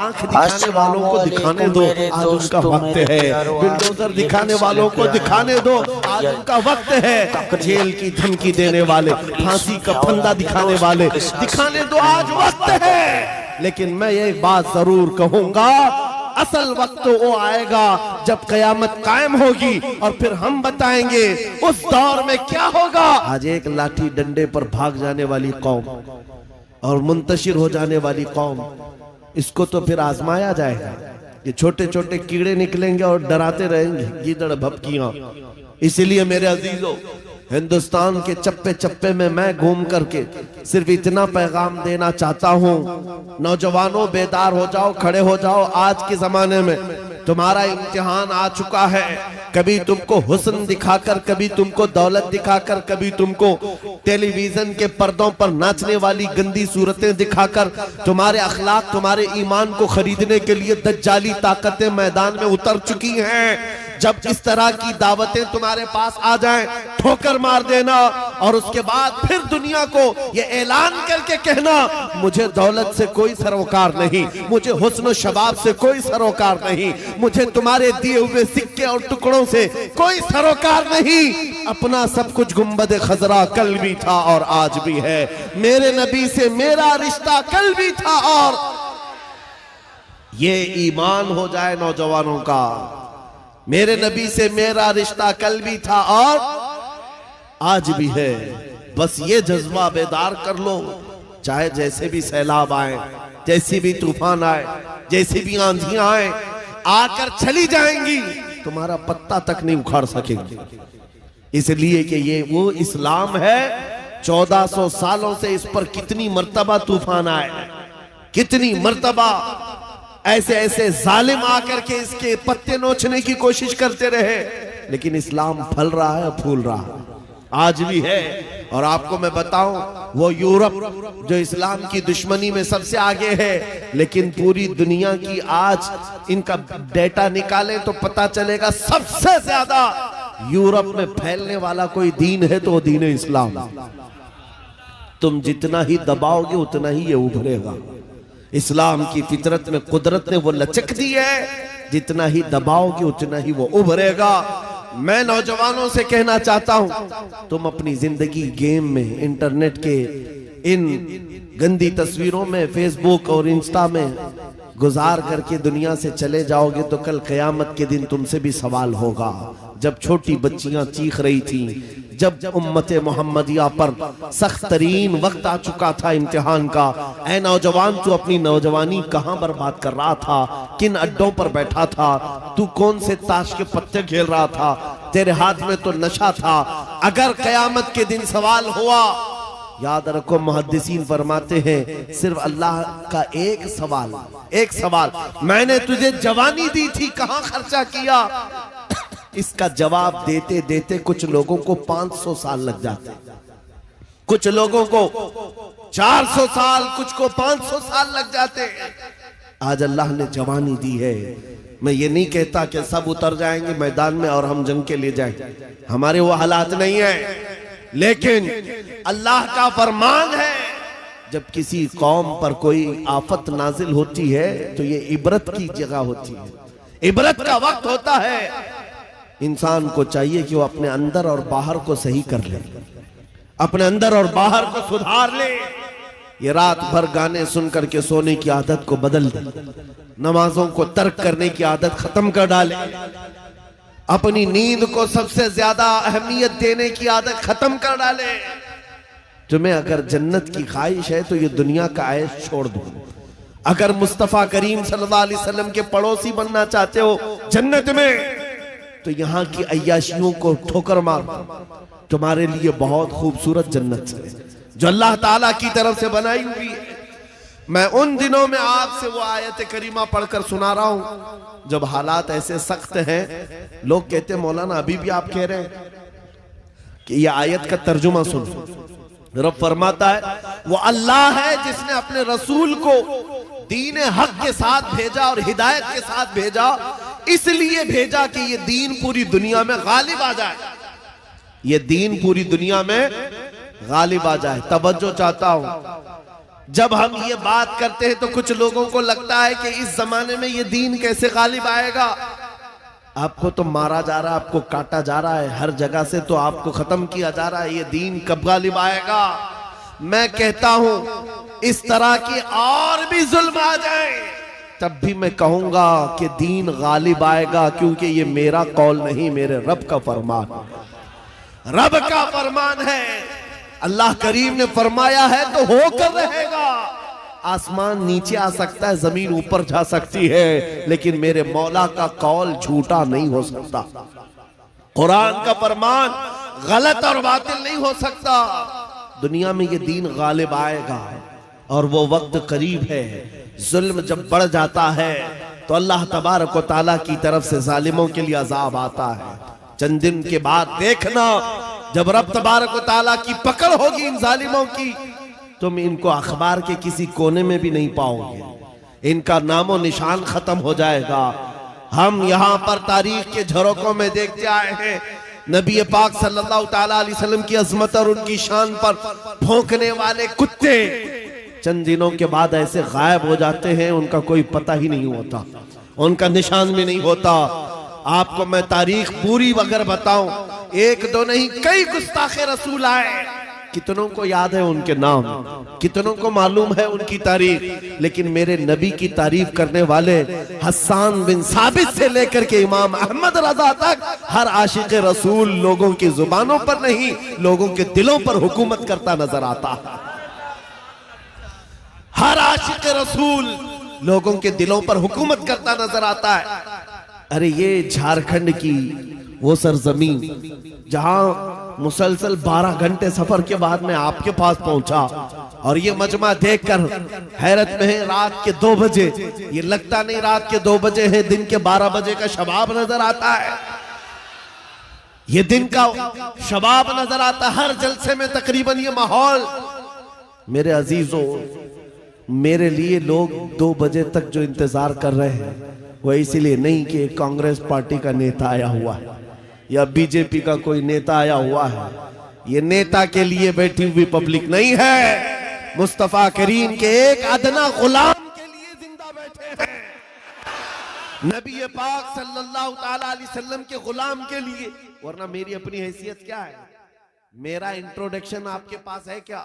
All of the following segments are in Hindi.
आंख दिखाने वालों को दिखाने दो, आज उनका वक्त है। बुलडोजर दिखाने वालों को दिखाने दो, आज उनका वक्त है। जेल की धमकी देने वाले, फांसी का फंदा दिखाने वाले, दिखाने दो, आज वक्त है। लेकिन मैं एक बात जरूर कहूंगा, असल वक्त वो आएगा जब कयामत कायम होगी और फिर हम बताएंगे उस दौर में क्या होगा। आज एक लाठी डंडे पर भाग जाने वाली कौम और मुंतशिर हो जाने वाली कौम, इसको तो फिर आजमाया जाएगा। ये छोटे छोटे कीड़े निकलेंगे और डराते रहेंगे, गीदड़ भपकियां। इसीलिए मेरे अजीजों, हिंदुस्तान के चप्पे चप्पे में मैं घूम करके सिर्फ इतना पैगाम देना चाहता हूं, नौजवानों बेदार हो जाओ, खड़े हो जाओ। आज के जमाने में तुम्हारा इम्तिहान आ चुका है। कभी तुमको हुस्न दिखाकर, कभी तुमको दौलत दिखाकर, कभी तुमको टेलीविजन के पर्दों पर नाचने वाली गंदी सूरतें दिखाकर तुम्हारे अखलाक, तुम्हारे ईमान को खरीदने के लिए दज्जाली ताकतें मैदान में उतर चुकी हैं। जब इस तरह की दावतें तुम्हारे पास आ जाएं, ठोकर मार देना और उसके बाद फिर दुनिया को ये ऐलान करके कहना, मुझे दौलत से कोई सरोकार नहीं, मुझे हुस्न शबाब से कोई सरोकार नहीं, मुझे तुम्हारे दिए हुए सिक्के और टुकड़ों से कोई सरोकार नहीं। अपना सब कुछ गुंबद खजरा कल भी था और आज भी है। मेरे नबी से मेरा रिश्ता कल भी था और ये ईमान हो जाए नौजवानों का। मेरे नबी से मेरा रिश्ता कल भी था और आज भी है। बस ये जज्बा बेदार कर लो, चाहे जैसे भी सैलाब आए, जैसी भी तूफान आए, जैसी भी आंधियां आए, आकर चली जाएंगी, तुम्हारा पत्ता तक नहीं उखाड़ सकेंगे। इसलिए कि ये वो इस्लाम है। 1400 सालों से इस पर कितनी मर्तबा तूफान आए, कितनी मर्तबा ऐसे ऐसे जालिम आकर के इसके पत्ते नोचने की कोशिश करते रहे, लेकिन इस्लाम फल रहा है, फूल रहा है, आज भी है। और आपको मैं बताऊं, वो यूरोप जो इस्लाम की दुश्मनी में सबसे आगे है, लेकिन पूरी दुनिया की आज इनका डेटा निकालें तो पता चलेगा सबसे ज्यादा यूरोप में फैलने वाला कोई दीन है तो वो दीन इस्लाम। तुम जितना ही दबाओगे उतना ही ये उभरेगा। इस्लाम की फितरत में कुदरत ने वो लचक दी है, जितना ही दबाओगे उतना ही वो उभरेगा। मैं नौजवानों से कहना चाहता हूं, तुम अपनी जिंदगी गेम में, इंटरनेट के इन गंदी तस्वीरों में, फेसबुक और इंस्टा में गुजार करके दुनिया से चले जाओगे तो कल कयामत के दिन तुमसे भी सवाल होगा। जब छोटी बच्चियां चीख रही थी, जब उम्मत मोहम्मदिया पर सख्त तरीन वक्त आ चुका था इम्तिहान का, ऐ नौजवान तू अपनी नौजवानी कहां बर्बाद कर रहा था, किन अड्डों पर बैठा था, तू कौन से ताश के पत्ते खेल रहा था, तेरे हाथ में तो नशा था। अगर कयामत के दिन सवाल हुआ, याद रखो मुहद्दिसीन फरमाते हैं सिर्फ अल्लाह का एक सवाल, मैंने तुझे जवानी दी थी, कहां खर्चा किया। इसका जवाब देते देते कुछ लोगों को 500 साल लग जाते, कुछ लोगों को 400 साल, कुछ को 500 साल लग जाते। आज अल्लाह ने जवानी दी है। मैं ये नहीं कहता कि सब उतर जाएंगे मैदान में और हम जंग के लिए जाएंगे, हमारे वो हालात नहीं है, लेकिन अल्लाह का फरमान है, जब किसी कौम पर कोई आफत नाजिल होती है तो ये इबरत की जगह होती है, इबरत का वक्त होता है। इंसान को चाहिए कि वो अपने अंदर और बाहर को सही कर ले, अपने अंदर और बाहर को सुधार ले। ये रात भर गाने सुन करके सोने की आदत को बदल दे, नमाजों को तर्क करने की आदत खत्म कर डाले, अपनी नींद को सबसे ज्यादा अहमियत देने की आदत खत्म कर डाले। तुम्हें अगर जन्नत की ख्वाहिश है तो ये दुनिया का ऐश छोड़ दो। अगर मुस्तफा करीम सल्लल्लाहु अलैहि वसल्लम के पड़ोसी बनना चाहते हो जन्नत में, तो यहाँ की अय्याशियों को ठोकर मार, तुम्हारे लिए बहुत खूबसूरत जन्नत है जो अल्लाह ताला की तरफ से बनाई हुई है। मैं उन दिनों में आपसे वो आयत करीमा पढ़कर सुना रहा हूं जब हालात ऐसे सख्त हैं, लोग कहते हैं मौलाना अभी भी आप कह रहे हैं कि ये आयत का तर्जुमा सुन। रब फरमाता है वो अल्लाह है जिसने अपने रसूल को दीन हक के साथ भेजा और हिदायत के साथ भेजा, इसलिए भेजा कि ये दीन पूरी दुनिया में गालिब आ जाए, ये दीन पूरी दुनिया में गालिब आ जाए। तवज्जो चाहता हूं, जब हम ये बात करते हैं तो कुछ लोगों को लगता है कि इस जमाने में ये दीन कैसे गालिब आएगा। आपको तो मारा जा रहा है, आपको काटा जा रहा है, हर जगह से तो आपको खत्म किया जा रहा है, ये दीन कब गालिब आएगा। मैं कहता हूं इस तरह की और भी जुल्म आ जाए तब भी मैं कहूंगा कि दीन गालिब आएगा, क्योंकि ये मेरा कौल नहीं, मेरे रब का फरमान, रब का फरमान है। अल्लाह करीम ने फरमाया है तो होकर रहेगा। आसमान नीचे आ सकता है, जमीन ऊपर जा सकती है, लेकिन मेरे मौला का कौल झूठा नहीं हो सकता। कुरान का फरमान गलत और बातिल नहीं हो सकता। दुनिया में ये दीन गालिब आएगा और वो वक्त करीब है। जुल्म जब बढ़ जाता है तो अल्लाह तबारक व तआला की तरफ से जालिमों के लिए अजाब आता है। चंद दिन के बाद देखना, जब रब तबारक व तआला की पकड़ होगी इन जालिमों की, तुम इनको अखबार के किसी कोने में भी नहीं पाओगे, इनका नामो निशान खत्म हो जाएगा। हम यहाँ पर तारीख के झरोकों में देखते आए हैं, नबी पाक सल्लल्लाहु ताला अलैहि वसल्लम की अजमत और उनकी शान पर भौंकने वाले कुत्ते चंद दिनों के बाद ऐसे गायब हो जाते हैं, उनका कोई पता ही नहीं होता, उनका निशान भी नहीं होता। आपको मैं तारीख पूरी अगर बताऊं, एक दो नहीं कई गुस्ताखे रसूल आए, कितनों को याद है उनके नाम, कितनों को मालूम है उनकी तारीख, लेकिन मेरे नबी की तारीफ करने वाले हसन बिन साबित से लेकर के इमाम अहमद रजा तक हर आशिक रसूल लोगों की जुबानों पर नहीं, लोगों के दिलों पर हुकूमत करता नजर आता है। हर आशिक रसूल लोगों के दिलों पर हुकूमत करता नजर आता है। अरे ये झारखंड की वो सरजमीन जहां मुसलसल 12 घंटे सफर के बाद मैं आपके पास पहुंचा, और ये मजमा देखकर हैरत में है। रात के 2 बजे, ये लगता नहीं रात के 2 बजे है, दिन के 12 बजे का शबाब नजर आता है, ये दिन का शबाब नजर आता है। हर जलसे में तकरीबन ये माहौल। मेरे अजीजों, मेरे लिए लोग 2 बजे तक जो इंतजार कर रहे हैं वो इसीलिए नहीं कि कांग्रेस पार्टी का नेता आया हुआ है या बीजेपी का कोई नेता आया हुआ है, ये नेता के लिए बैठी हुई पब्लिक नहीं है, मुस्तफा करीम के एक अदना गुलाम के लिए जिंदा बैठे हैं, नबी पाक सल्लल्लाहु ताला अलैहि वसल्लम के गुलाम के लिए। वरना मेरी अपनी हैसियत क्या है, मेरा इंट्रोडक्शन आपके पास है क्या?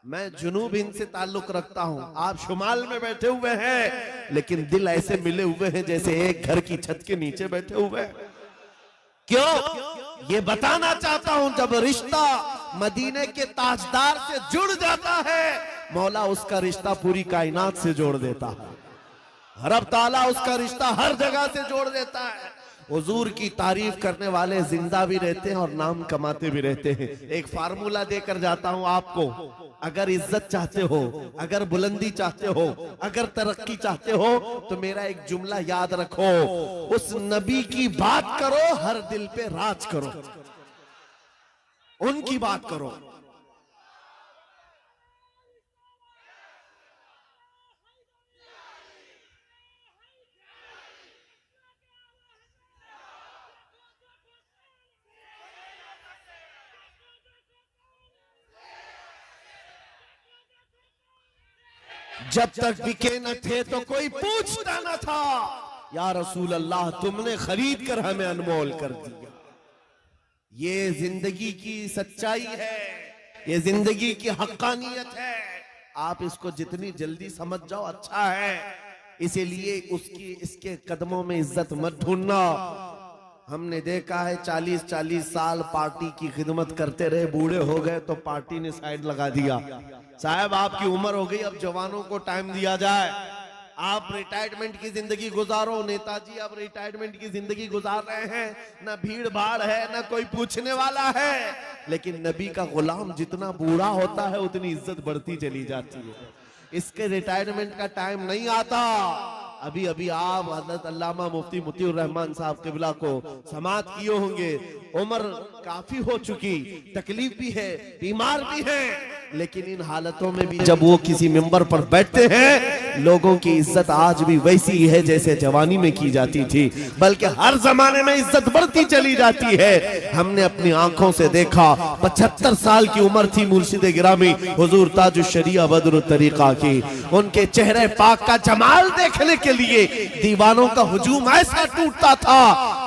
मैं जुनूब हिंद से ताल्लुक रखता हूं, आप शुमाल में बैठे हुए हैं, लेकिन दिल ऐसे मिले हुए हैं जैसे एक घर की छत के नीचे बैठे हुए हैं। क्यों? ये बताना चाहता हूं, जब रिश्ता मदीने के ताजदार से जुड़ जाता है, मौला उसका रिश्ता पूरी कायनात से जोड़ देता है। रब ताला उसका रिश्ता हर जगह से जोड़ देता है। हुजूर की तारीफ करने वाले जिंदा भी रहते हैं और नाम कमाते भी रहते हैं। एक फार्मूला देकर जाता हूं आपको, अगर इज्जत चाहते हो, अगर बुलंदी चाहते हो, अगर तरक्की चाहते हो, तो मेरा एक जुमला याद रखो, उस नबी की बात करो, हर दिल पे राज करो, उनकी बात करो। जब तक बिके न थे तो कोई पूछता न था, या रसूल अल्लाह तुमने खरीद कर हमें अनमोल कर दिया। ये जिंदगी की सच्चाई है, ये जिंदगी की हक्कानियत है। आप इसको जितनी जल्दी समझ जाओ अच्छा है, इसीलिए उसकी इसके कदमों में इज्जत मत ढूंढना। हमने देखा है 40-40 साल पार्टी की खिदमत करते रहे, बूढ़े हो गए तो पार्टी ने साइड लगा दिया। साहब आपकी उम्र हो गई, अब जवानों को टाइम दिया जाए, आप रिटायरमेंट की जिंदगी गुजारो। नेताजी अब रिटायरमेंट की जिंदगी गुजार रहे हैं, ना भीड़ भाड़ है, ना कोई पूछने वाला है, लेकिन नबी का गुलाम जितना बूढ़ा होता है उतनी इज्जत बढ़ती चली जाती है। इसके रिटायरमेंट का टाइम नहीं आता। अभी अभी आप हजरत अल्लामा मुफ्ती मुतीउर रहमान साहब किबला को समाअत किए होंगे, उम्र काफी हो चुकी, तकलीफ भी है, बीमार भी है, लेकिन इन हालतों में भी जब वो किसी मिंबर पर बैठते हैं, लोगों की इज्जत आज भी वैसी ही है जैसे जवानी में की जाती थी, बल्कि हर जमाने में इज्जत बढ़ती चली जाती है। हमने अपनी आंखों से देखा, 75 साल की उम्र थी मुर्शिद गिरामी हुजूर ताजुश शरिया बदरुत तरीका की। उनके चेहरे पाक का जमाल देखने के लिए दीवानों का हुजूम ऐसा टूटता था।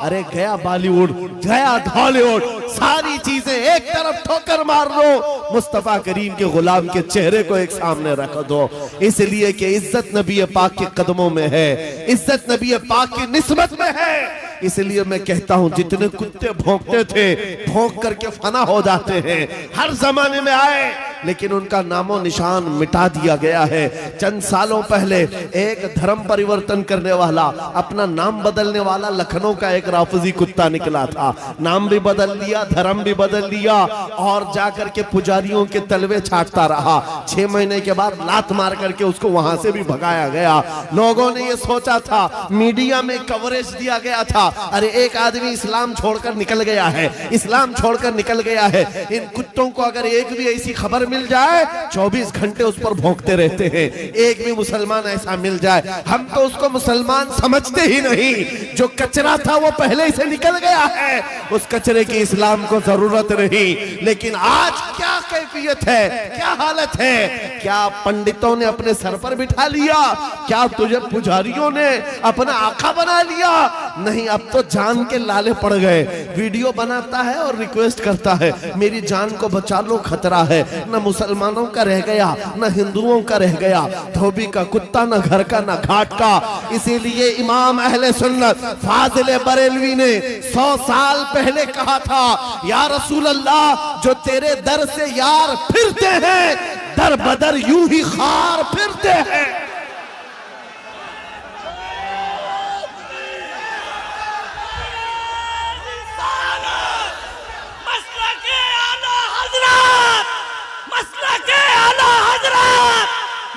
अरे गया बॉलीवुड, गया हॉलीवुड, सारी चीजें एक तरफ ठोकर मार लो, मुस्तफा करीम के गुलाम के चेहरे को एक सामने रख दो। इसलिए कि इज्जत नबी पाक के कदमों में है, इज्जत नबी पाक की निस्बत में है। इसलिए मैं कहता हूं, जितने कुत्ते भौंकते थे भौंक करके फना हो जाते हैं, हर जमाने में आए लेकिन उनका नामो निशान मिटा दिया गया है। चंद सालों पहले एक धर्म परिवर्तन करने वाला, अपना नाम बदलने वाला लखनऊ का एक राफजी कुत्ता निकला था। नाम भी बदल लिया, धर्म भी बदल लिया और जाकर के पुजारियों के तलवे छाटता रहा। 6 महीने के बाद लात मार करके उसको वहां से भी भगाया गया। लोगों ने ये सोचा था, मीडिया में कवरेज दिया गया था, अरे एक आदमी इस्लाम छोड़कर निकल गया है, इस्लाम छोड़कर निकल गया है। इन कुत्तों को अगर एक भी ऐसी खबर मिल जाए 24 घंटे उस पर भौंकते रहते हैं। एक भी मुसलमान ऐसा मिल जाए, हम तो उसको मुसलमान समझते ही नहीं। जो कचरा था वो पहले से निकल गया है, उस कचरे की इस्लाम को जरूरत नहीं। लेकिन आज क्या कैफियत है, क्या हालत है? क्या पंडितों ने अपने सर पर बिठा लिया? क्या तुझे पुजारियों ने अपना आका बना लिया? नहीं, अब तो जान के लाले पड़ गए। वीडियो बनाता है और रिक्वेस्ट करता है, मेरी जान को बचा लो, खतरा है। न मुसलमानों का रह गया, न हिंदुओं का रह गया, धोबी का कुत्ता न घर का न घाट का। इसीलिए इमाम अहले सुन्नत फाजिल बरेलवी ने 100 साल पहले कहा था, या रसूल अल्लाह, जो तेरे दर से यार फिरते हैं, दर बदर यूं ही खार फिरते हैं।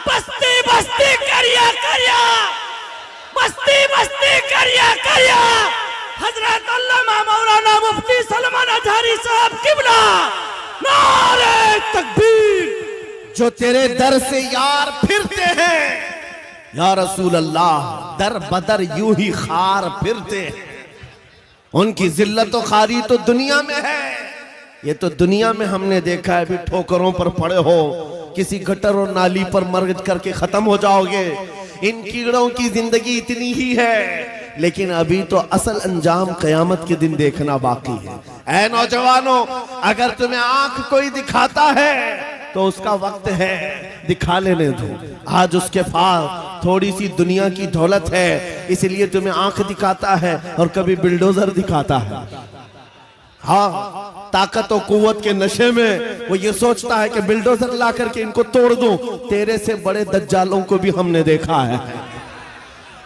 बस्ती बस्ती करिया करिया, बस्ती बस्ती करिया करिया, हजरत अल्लामा मौलाना मुफ्ती सलमान अजहरी साहब किबला, नारे तकबीर। जो तेरे दर से यार फिरते हैं, या रसूल अल्लाह, दर बदर यूं ही खार फिरते हैं। उनकी जिल्लत और खारी तो दुनिया में है, ये तो दुनिया में हमने देखा है। अभी ठोकरों पर पड़े हो, किसी गटर और नाली पर मर करके खत्म हो जाओगे। इन कीड़ों की जिंदगी इतनी ही है, लेकिन अभी तो असल अंजाम कयामत के दिन देखना बाकी है। ऐ नौजवानों, अगर तुम्हें आंख कोई दिखाता है तो उसका वक्त है, दिखा लेने दो। आज उसके पास थोड़ी सी दुनिया की दौलत है, इसलिए तुम्हें आंख दिखाता है और कभी बिल्डोजर दिखाता है। हाँ, ताकत और कुव्वत के नशे में वो ये सोचता है कि बिल्डोजर ला करके इनको तोड़ दूं। तेरे से बड़े दज्जालों को भी हमने देखा है।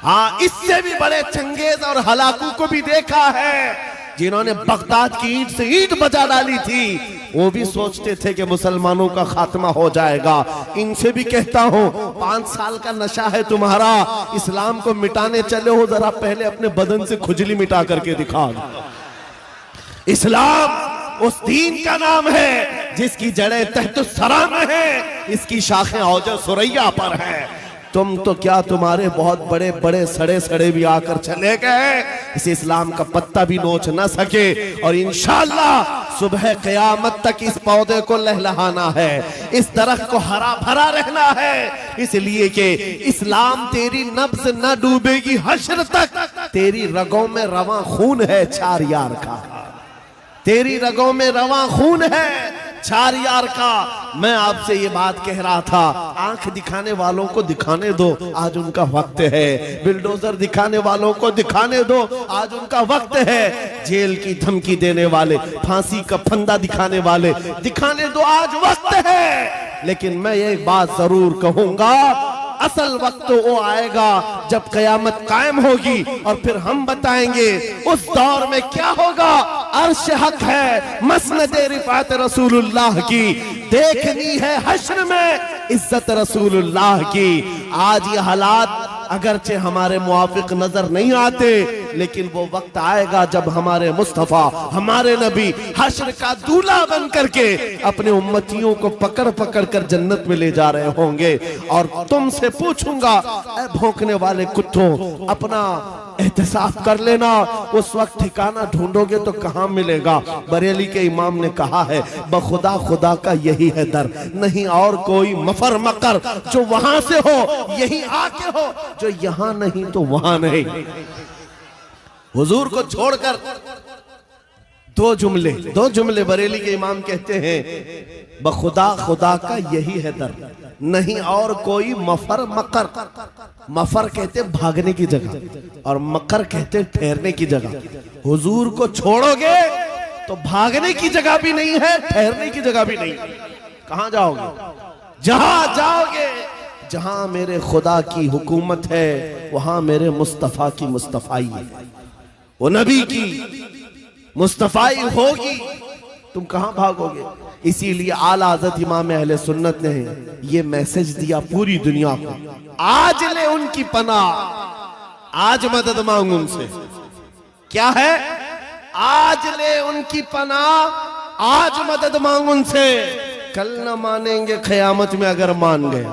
हाँ, इससे भी बड़े चंगेज और हलाकू को भी देखा है, जिन्होंने बगदाद की ईंट से ईंट बजा डाली थी। वो भी सोचते थे कि मुसलमानों का खात्मा हो जाएगा। इनसे भी कहता हूँ, 5 साल का नशा है तुम्हारा, इस्लाम को मिटाने चले हो, जरा पहले अपने बदन से खुजली मिटा करके दिखा। इस्लाम उस दीन का नाम है जिसकी जड़ें तहतुस्सरा में है, इसकी शाखें औजा सुरैया पर है। तुम तो क्या, तुम्हारे बहुत बड़े बड़े सड़े सड़े भी आकर चले गए, इस इस्लाम का पत्ता भी नोच ना सके। और इंशाअल्लाह सुबह क़यामत तक इस पौधे को लहलहाना है, इस दरख्त को हरा भरा रहना है। इसलिए कि इस्लाम तेरी नब्ज न डूबेगी हश्र तक। तेरी रगों में रवां खून है 4 यार का, तेरी रगों में रवां खून है 4 यार का। मैं आपसे ये बात कह रहा था, आंख दिखाने वालों को दिखाने दो, आज उनका वक्त है। बिल्डोजर दिखाने वालों को दिखाने दो, आज उनका वक्त है। जेल की धमकी देने वाले, फांसी का फंदा दिखाने वाले, दिखाने दो, आज वक्त है। लेकिन मैं एक बात जरूर कहूंगा, असल वक्त तो वो आएगा जब कयामत कायम होगी, और फिर हम बताएंगे उस दौर में क्या होगा। अर्श हक है, मसनद रिफात रसूलुल्लाह की, देखनी है हश्र में इज्जत रसूलुल्लाह की। आज ये हालात अगरचे हमारे मुआफिक नजर नहीं आते, लेकिन वो वक्त आएगा जब हमारे मुस्तफा, हमारे नबी हश्र का दूल्हा बन करके अपने उम्मतियों को पकड़ पकड़ कर जन्नत में ले जा रहे होंगे। और तुमसे पूछूंगा, ऐ भौंकने वाले कुत्तों, अपना एहतिसाब कर लेना, उस वक्त ठिकाना ढूंढोगे तो कहां मिलेगा। बरेली के इमाम ने कहा है, बखुदा खुदा का यही है दर, नहीं और कोई मफर मकर, जो वहां से हो यही आके हो, जो यहां नहीं तो वहां नहीं। हुजूर को छोड़कर दो जुमले बरेली के इमाम कहते हैं, बखुदा खुदा का यही है दर, नहीं और कोई मफर मकर। मफर कहते भागने की जगह और मकर कहते ठहरने की जगह। हुजूर को छोड़ोगे तो भागने की जगह भी नहीं है, ठहरने की जगह भी नहीं। कहां जाओगे? जहां जाओगे, जहां मेरे खुदा की हुकूमत है, वहां मेरे मुस्तफा की मुस्तफाई है, वो नबी की मुस्तफाई होगी। तुम कहां भागोगे? इसीलिए आला हज़रत इमाम अहले सुन्नत ने ये मैसेज दिया पूरी दुनिया को, आज ले उनकी पनाह, आज मदद मांगो उनसे। क्या है? आज ले उनकी पनाह, आज मदद मांगो उनसे। कल न मानेंगे क़यामत में अगर मान गए।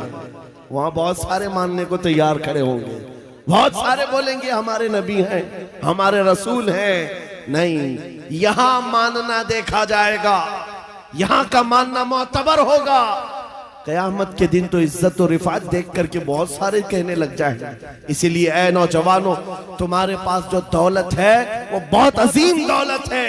वहां बहुत सारे मानने को तैयार खड़े होंगे, बहुत सारे बोलेंगे हमारे नबी हैं, हमारे रसूल हैं। नहीं, यहां मानना देखा जाएगा, यहां का मानना मोतबर होगा। कयामत के दिन तो इज्जत और रिफात देख करके बहुत सारे कहने लग जाएंगे। इसीलिए ऐ नौजवानों, तुम्हारे पास जो दौलत है वो बहुत अजीम दौलत है।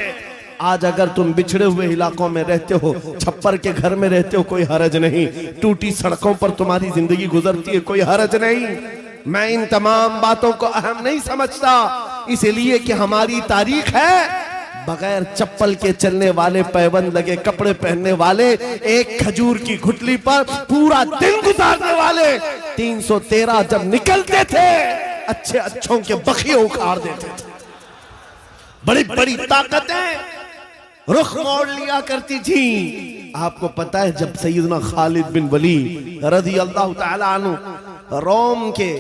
आज अगर तुम बिछड़े हुए इलाकों में रहते हो, छप्पर के घर में रहते हो, कोई हरज नहीं। टूटी सड़कों पर तुम्हारी जिंदगी गुजरती है, कोई हरज नहीं। मैं इन तमाम बातों को अहम नहीं समझता, इसलिए कि हमारी तारीख है बगैर चप्पल के चलने वाले, पैबंद लगे कपड़े पहनने वाले, एक खजूर की घुटली पर पूरा दिन गुजारने वाले। 313 जब निकलते थे, अच्छे अच्छों के बखिए उखाड़ देते थे। बड़ी बड़ी ताकतें रुख मोड़ लिया करती थी। आपको पता है, जब सैयदना खालिद बिन वलीद रज़ी अल्लाह तआला अन्हु रोम के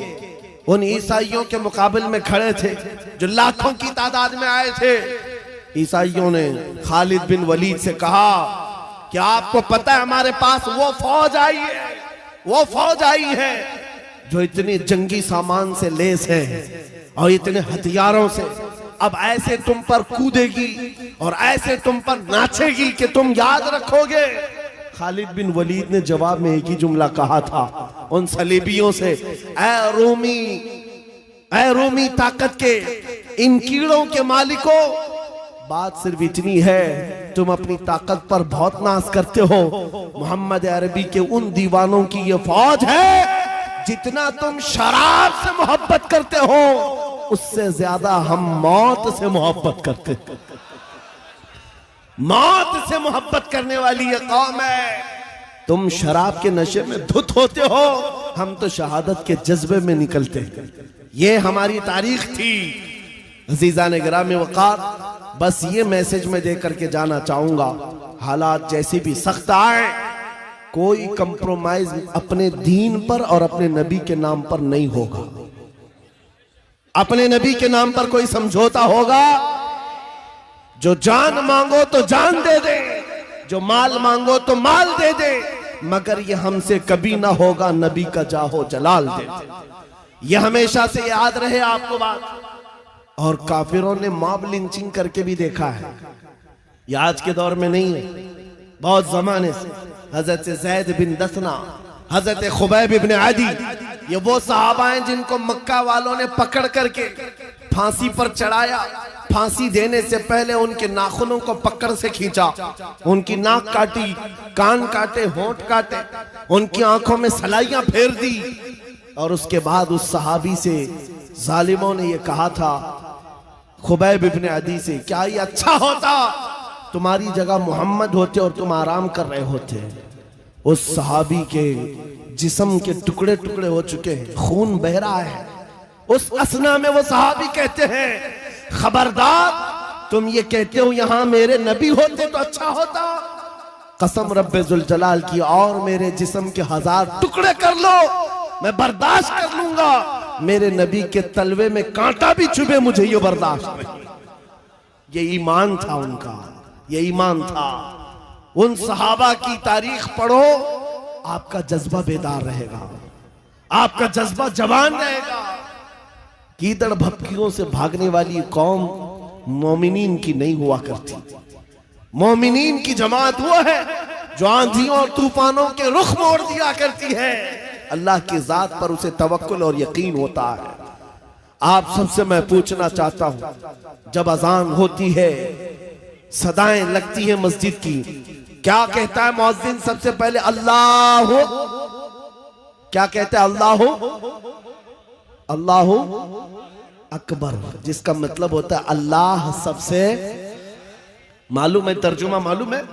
उन ईसाइयों के मुकाबले में खड़े थे जो लाखों की तादाद में आए थे, ईसाइयों ने खालिद बिन वलीद से कहा कि आपको पता है हमारे पास वो फौज आई है जो इतने जंगी सामान से लेस है और इतने हथियारों से, अब ऐसे तुम पर कूदेगी और ऐसे तुम पर नाचेगी कि तुम याद रखोगे। खालिद बिन वलीद ने जवाब में एक ही जुमला कहा था उन सलीबियों से, ऐ रोमी ताकत के इन कीड़ों के मालिकों, बात सिर्फ इतनी है, तुम अपनी ताकत पर बहुत नाज करते हो। मोहम्मद अरबी के उन दीवानों की ये फौज है, जितना तुम शराब से मोहब्बत करते हो उससे ज्यादा हम मौत से मोहब्बत करते हैं। मौत से मोहब्बत करने वाली ये कौम है। तुम शराब के नशे में धुत होते हो, हम तो शहादत के जज्बे में निकलते हैं। ये हमारी तारीख थी। अजीज़ान गिरामी वक़ार, बस ये मैसेज मैं दे करके जाना चाहूंगा, हालात जैसी भी सख्त आए, कोई कंप्रोमाइज अपने दीन पर और अपने नबी के नाम पर नहीं होगा। अपने नबी के नाम पर कोई समझौता होगा, जो जान मांगो तो जान दे दे, जो माल मांगो तो माल दे दे, मगर ये हमसे कभी ना होगा नबी का जाहो जलाल दे दे। ये हमेशा से याद रहे आपको बात। और काफिरों ने मॉब लिंचिंग करके भी देखा है, ये आज के दौर में नहीं है, बहुत जमाने से। हजरत ज़ैद बिन दसना, हजरत खुबैब इब्न आदी, ये वो सहाबा हैं जिनको मक्का वालों ने पकड़ करके फांसी पर चढ़ाया। फांसी देने से पहले उनके नाखूनों को पकड़ से खींचा, उनकी नाक काटी, कान काटे, होंठ काटे, उनकी आंखों में सलाइयां फेर दी। और उसके बाद उस सहाबी से जालिमों ने ये कहा था, खुबैब इब्न अदी से, क्या ये अच्छा होता तुम्हारी जगह मोहम्मद होते और तुम आराम कर रहे होते। उस सहाबी के जिस्म के टुकड़े टुकड़े हो चुके हैं, खून बह रहा है। उस असना में वो सहाबी कहते हैं, खबरदार तुम ये कहते हो यहां मेरे नबी होते तो अच्छा होता, कसम रब्बे जुल जलाल की, और मेरे जिस्म के 1000 टुकड़े कर लो, मैं बर्दाश्त कर लूंगा, मेरे नबी के तलवे में कांटा भी चुभे मुझे ये बर्दाश्त नहीं। ये ईमान था उनका, ये ईमान था। उन सहाबा की तारीख पढ़ो, आपका जज्बा बेदार रहेगा, आपका जज्बा जवान रहेगा। कीदड़ भपकियों से भागने वाली कौम मोमिनीन की नहीं हुआ करती। मोमिनीन की जमात वो है जो आंधियों और तूफानों के रुख मोड़ दिया करती है। अल्लाह की जात पर उसे तवक्कुल और यकीन होता है। आप सबसे मैं पूछना चाहता हूं, जब अजान होती है, सदाएं लगती है मस्जिद की, क्या कहता है मुअज्जिन सबसे पहले? अल्लाह। क्या कहता है? अल्लाह अकबर, जिसका मतलब होता है अल्लाह सबसे, मालूम है तर्जुमा मालूम है?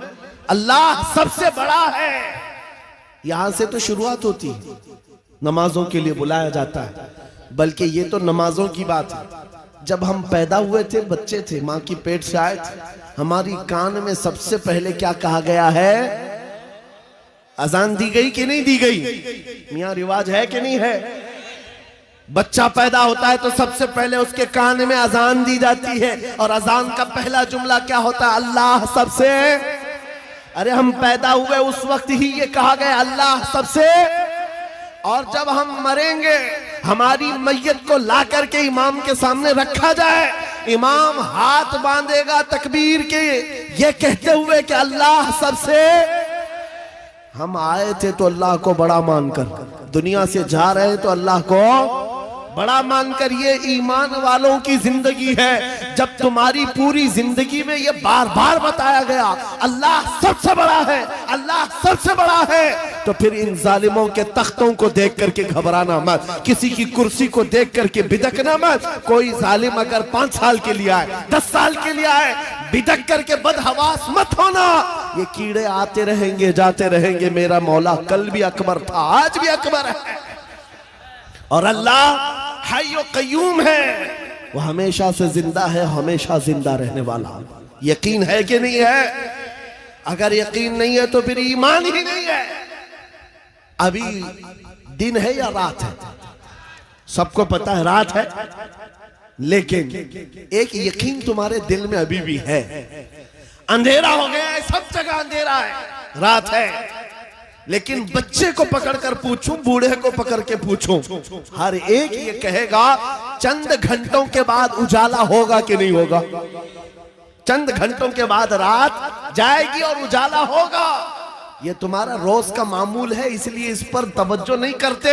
अल्लाह सबसे बड़ा है। यहां से तो शुरुआत होती है, नमाजों के लिए बुलाया जाता है। बल्कि ये तो नमाजों की बात है। जब हम पैदा हुए थे, बच्चे थे, माँ की पेट से आए थे, हमारी कान में सबसे पहले क्या कहा गया है? अजान दी गई कि नहीं दी गई? मियां रिवाज है कि नहीं है? बच्चा पैदा होता है तो सबसे पहले उसके कान में अजान दी जाती है, और अजान का पहला जुमला क्या होता है? अल्लाह सबसे। अरे हम पैदा हुए उस वक्त ही ये कहा गया अल्लाह सबसे। और जब हम मरेंगे, हमारी मैयत को ला करके इमाम के सामने रखा जाए, इमाम हाथ बांधेगा तकबीर के, ये कहते हुए कि अल्लाह सबसे। हम आए थे तो अल्लाह को बड़ा मानकर, दुनिया से जा रहे तो अल्लाह को बड़ा मानकर। ये ईमान वालों की जिंदगी है। जब तुम्हारी पूरी जिंदगी में ये बार बार बताया गया अल्लाह सबसे बड़ा है, अल्लाह सबसे बड़ा है, तो फिर इन जालिमों के तख्तों को देख करके घबराना मत, किसी की कुर्सी को देख करके बिदकना मत। कोई जालिम अगर 5 साल के लिए आए, 10 साल के लिए आए, बिदक करके बदहवास मत होना। ये कीड़े आते रहेंगे, जाते रहेंगे। मेरा मौला कल भी अकबर था, आज भी अकबर है। और अल्लाह हय्यो कय्यूम है, वो हमेशा से जिंदा है, हमेशा जिंदा रहने वाला। यकीन है कि नहीं है? अगर यकीन नहीं है तो फिर ईमान ही नहीं है। अभी दिन है या रात है? सबको पता है रात है, लेकिन एक यकीन तुम्हारे दिल में अभी भी है। अंधेरा हो गया है, सब जगह अंधेरा है, रात है। लेकिन बच्चे को पकड़कर पूछूं, बूढ़े को पकड़ के पूछूं, हर एक ये कहेगा चंद घंटों के बाद उजाला होगा कि नहीं होगा? चंद घंटों के बाद रात जाएगी और उजाला होगा। ये तुम्हारा रोज का मामूल है, इसलिए इस पर तवज्जो नहीं करते।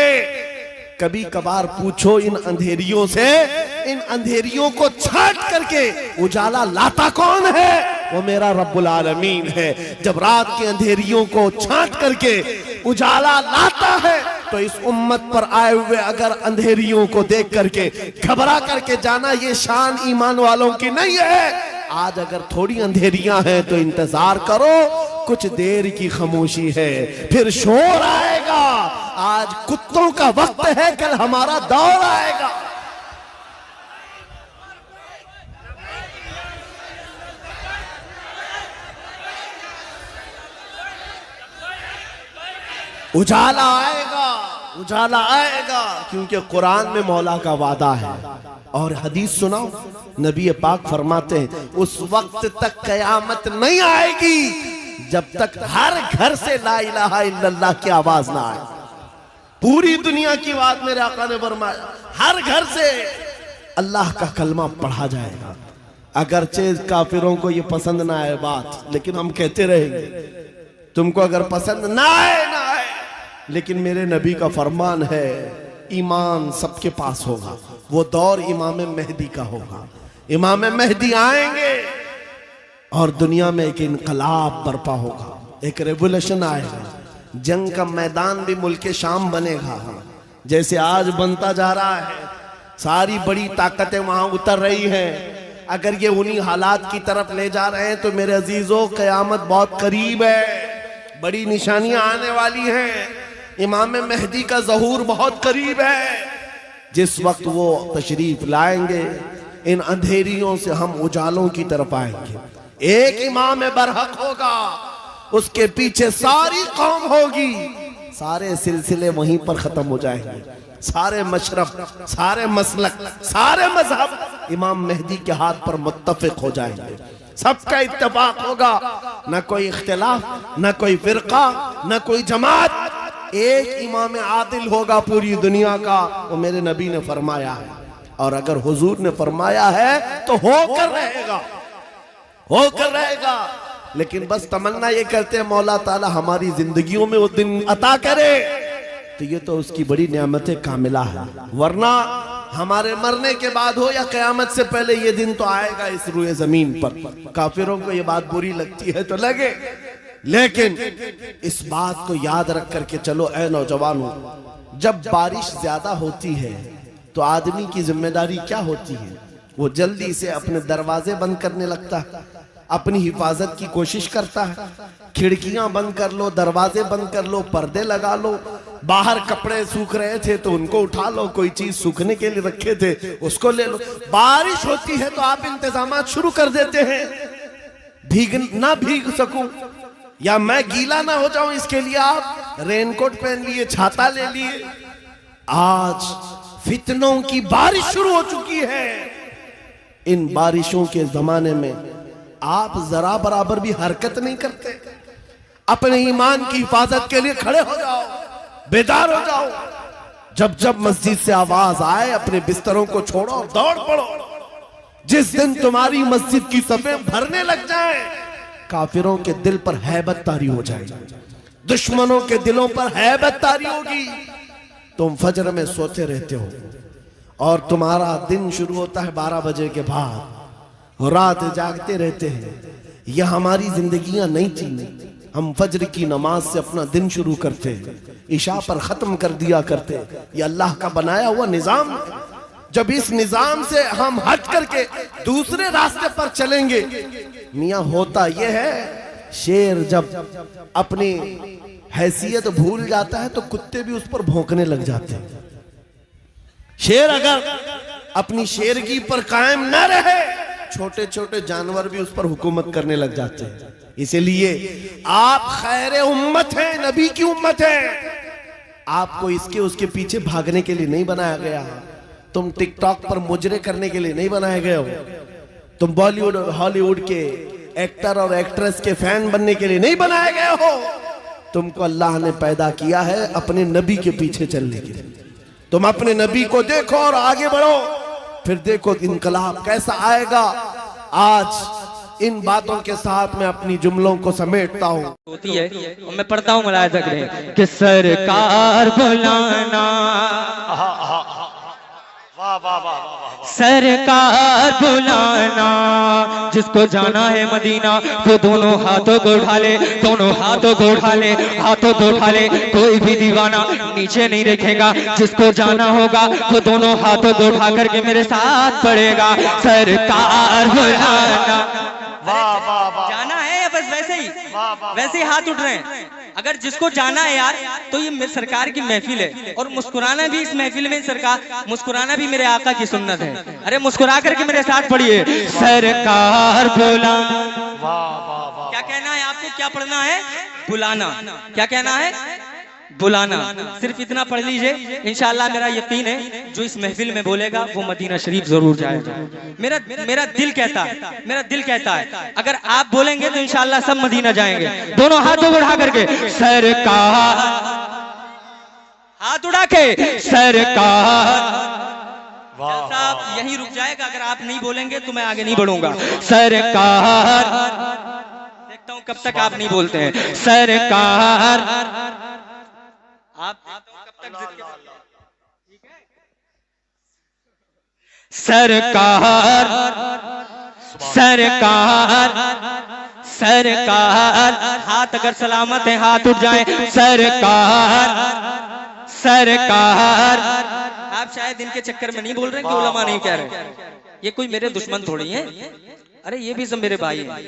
कभी कभार पूछो इन अंधेरियों से, इन अंधेरियों को छाट करके उजाला लाता कौन है? वो मेरा रब्बुल आलमीन है। जब रात के अंधेरियों को छाट करके उजाला लाता है, तो इस उम्मत पर आए हुए अगर अंधेरियों को देख करके घबरा करके जाना, ये शान ईमान वालों की नहीं है। आज अगर थोड़ी अंधेरियां हैं तो इंतजार करो, कुछ देर की खामोशी है, फिर शोर आएगा। आज कुत्तों का वक्त है, कल हमारा दौर आएगा। उजाला आएगा, उजाला आएगा, क्योंकि कुरान में मौला का वादा है। और हदीस सुनाओ, नबी पाक फरमाते हैं उस वक्त तक कयामत नहीं आएगी जब तक हर घर से ला इलाहा इल्लल्लाह की आवाज ना आए। पूरी दुनिया की बात मेरे आका ने फरमाया, हर घर से अल्लाह का कलमा पढ़ा जाएगा। अगरचे काफिरों को ये पसंद ना आए बात, लेकिन हम कहते रहेंगे। तुमको अगर पसंद ना आए ना आए, लेकिन मेरे नबी का फरमान है ईमान सबके पास होगा। वो दौर इमाम मेहदी का होगा। इमाम मेहदी आएंगे और दुनिया में एक इनकलाब बर्पा होगा, एक रेवोल्यूशन आएगा। जंग का मैदान भी मुल्क शाम बनेगा, जैसे आज बनता जा रहा है। सारी बड़ी ताकतें वहां उतर रही हैं। अगर ये उन्हीं हालात की तरफ ले जा रहे हैं तो मेरे अजीजों, कयामत बहुत करीब है, बड़ी निशानियां आने वाली हैं। इमाम मेहदी का ज़हूर बहुत करीब है। जिस वक्त वो तशरीफ लाएंगे, इन अंधेरियों से हम उजालों की तरफ आएंगे। एक इमाम बरहक होगा, उसके पीछे सारी कौम होगी, सारे सिलसिले वहीं पर खत्म हो जाएंगे। सारे मशरब, सारे मसलक, सारे मजहब इमाम मेहदी के हाथ पर मुत्तफिक हो जाएंगे। सबका इत्तेफाक होगा, न कोई इख्तिलाफ, न कोई फिरका, न कोई जमात। एक इमाम आदिल होगा पूरी दुनिया का, वो मेरे नबी ने फरमाया है। और अगर हुजूर ने फरमाया है तो होकर रहेगा, होकर रहेगा। लेकिन बस तमन्ना ये करते हैं मौला ताला हमारी जिंदगियों में वो दिन अता करे, तो ये तो उसकी बड़ी नेमत कामिला है। वरना हमारे मरने के बाद हो या कयामत से पहले ये दिन तो आएगा इस रुए जमीन पर। काफिरों को ये बात बुरी लगती है तो लगे, लेकिन इस बात को याद रख करके चलो ऐ नौजवानों, जब बारिश ज्यादा होती है तो आदमी की जिम्मेदारी क्या होती है? वो जल्दी से अपने दरवाजे बंद करने लगता है, अपनी हिफाजत की कोशिश करता है। खिड़कियां बंद कर लो, दरवाजे बंद कर लो, पर्दे लगा लो। बाहर कपड़े सूख रहे थे तो उनको उठा लो, कोई चीज सूखने के लिए रखे थे उसको ले लो। बारिश होती है तो आप इंतजाम शुरू कर देते हैं, ना भीग सकूं या मैं गीला ना हो जाऊं, इसके लिए आप रेनकोट पहन लिए, छाता ले लिए। आज फितनों की बारिश शुरू हो चुकी है। इन बारिशों के जमाने में आप जरा बराबर भी हरकत नहीं करते। अपने ईमान की हिफाजत के लिए खड़े हो जाओ, बेदार हो जाओ। जब जब मस्जिद से आवाज आए अपने बिस्तरों को छोड़ो और दौड़ पड़ो। जिस दिन तुम्हारी मस्जिद की सफें भरने लग जाए, काफिरों के दिल पर हैबत तारी हो जाएगी, दुश्मनों के दिलों पर हैबत तारी होगी। तुम फजर में सोते रहते हो और तुम्हारा दिन शुरू होता है 12 बजे के बाद, रात जागते रहते हैं। यह हमारी जिंदगियां नहीं थी। हम फजर की नमाज से अपना दिन शुरू करते, इशा पर खत्म कर दिया करते। यह अल्लाह का बनाया हुआ निजाम। जब इस निजाम से हम हट करके दूसरे रास्ते पर चलेंगे, मियां होता यह है, शेर जब अपनी हैसियत भूल जाता है तो कुत्ते भी उस पर भौंकने लग जाते हैं। शेर अगर अपनी शेरगी पर कायम न रहे, छोटे छोटे जानवर भी उस पर हुकूमत करने लग जाते हैं। इसलिए आप खैर उम्मत हैं, नबी की उम्मत है। आपको इसके उसके पीछे भागने के लिए नहीं बनाया गया। तुम टिकटॉक पर मुजरे करने के लिए नहीं बनाए गए हो। तुम बॉलीवुड और हॉलीवुड के एक्टर और एक्ट्रेस के फैन बनने के लिए नहीं बनाए गए हो। तुमको अल्लाह ने पैदा किया है अपने नबी के पीछे चलने के लिए। तुम अपने नबी को देखो और आगे बढ़ो, फिर देखो इनकलाब कैसा आएगा। आज इन बातों के साथ मैं अपनी जुमलों को समेटता हूँ। होती है और मैं पढ़ता हूँ मलाया जगह कि सरकार बुलाना, सरकार बुलाना, जिसको जाना है मदीना वो दोनों हाथों को उठा ले, दोनों हाथों को उठा ले, हाथों को उठा ले। कोई भी दीवाना नीचे नहीं रखेगा। जिसको जाना होगा वो दोनों हाथों को उठा करके मेरे साथ पड़ेगा। सरकार बुलाना, जाना है या बस वैसे ही हाथ उठ रहे हैं? अगर जिसको जाना है यार, तो ये मेरे सरकार की महफिल है और मुस्कुराना भी इस महफिल में, सरकार मुस्कुराना भी मेरे आका की सुन्नत है। अरे मुस्कुरा करके मेरे साथ पढ़िए, सरकार बुलाना। क्या कहना है आपको? क्या पढ़ना है? बुलाना। क्या कहना है? बुलाना। सिर्फ इतना पढ़ लीजिए, इंशाअल्लाह मेरा यकीन है जो इस महफिल में बोलेगा वो मदीना शरीफ जरूर जाएगा। मेरा दिल कहता है अगर आप बोलेंगे तो इंशाअल्लाह सब मदीना जाएंगे। दोनों हाथों को उठा करके सरकार, हाथ उड़ा के सरकार। साहब यही रुक जाएगा, अगर आप नहीं बोलेंगे तो मैं आगे नहीं बढ़ूंगा। सरकार, देखता हूं कब तक आप नहीं बोलते हैं। सरकार, आप कब तक जिद के साथ? ठीक है? सरकार, सरकार, सरकार। हाथ अगर सलामत है हाथ उठ जाए। सरकार, सरकार। आप शायद इनके चक्कर में नहीं बोल रहे कि उलमा नहीं कह रहे। ये कोई मेरे दुश्मन थोड़ी हैं। अरे ये भी सब मेरे भाई हैं।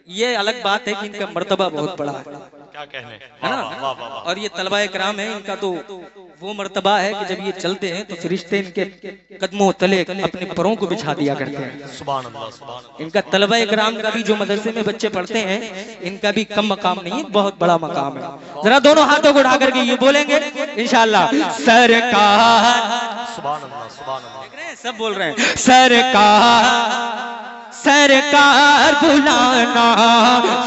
ये अलग बात है कि इनका मर्तबा बहुत बड़ा है, क्या कहने, है ना? और ये तलबा इकराम है, इनका तो वो मर्तबा है कि जब ये चलते हैं तो फरिश्ते इनके कदमों तले अपने परों को बिछा दिया करते हैं। सुभान अल्लाह, सुभान अल्लाह। इनका तलबा इकराम का भी जो मदरसे में बच्चे पढ़ते हैं, इनका भी कम मकाम नहीं है, बहुत बड़ा मकाम है। जरा दोनों हाथों को उठा करके ये बोलेंगे इंशाअल्लाह, सरकार। सुभान अल्लाह, सुभान अल्लाह। देख रहे हैं, सब बोल रहे हैं सरकार, सरकार बुलाना,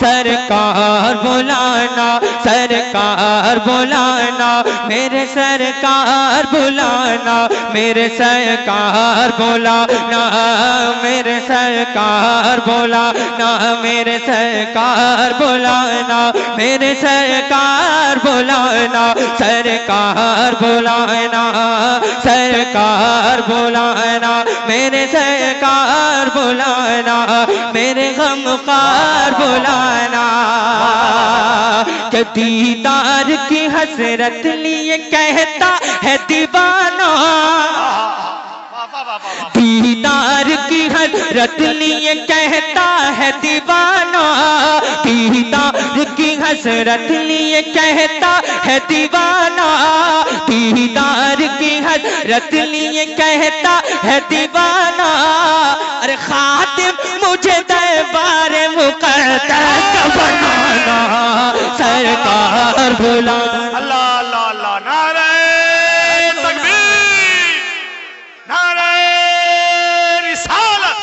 सरकार बुलाना, सरकार बुलाना, मेरे सरकार बुलाना, मेरे सरकार बुलाना, मेरे सरकार बुलाना, मेरे सरकार बुलाना, मेरे सरकार बुलाना, सरकार बुलाना, सरकार बुलाना, मेरे सरकार बुलाना, मेरे गमखार बुलाना, कि दीदार की हसरत लिए कहता है दीवाना, दीदार की हसरत लिए कहता है दीवाना, दीदार की हसरत लिए कहता है दीवाना, दीदार की हसरत लिए कहता है दीवाना, अरे खातिम मुझे दरबार मुक़द्दस का बनाना, सरकार बुलाना। अल्लाह अल्लाह अल्लाह। नारे तकबीर, नारे रिसालत,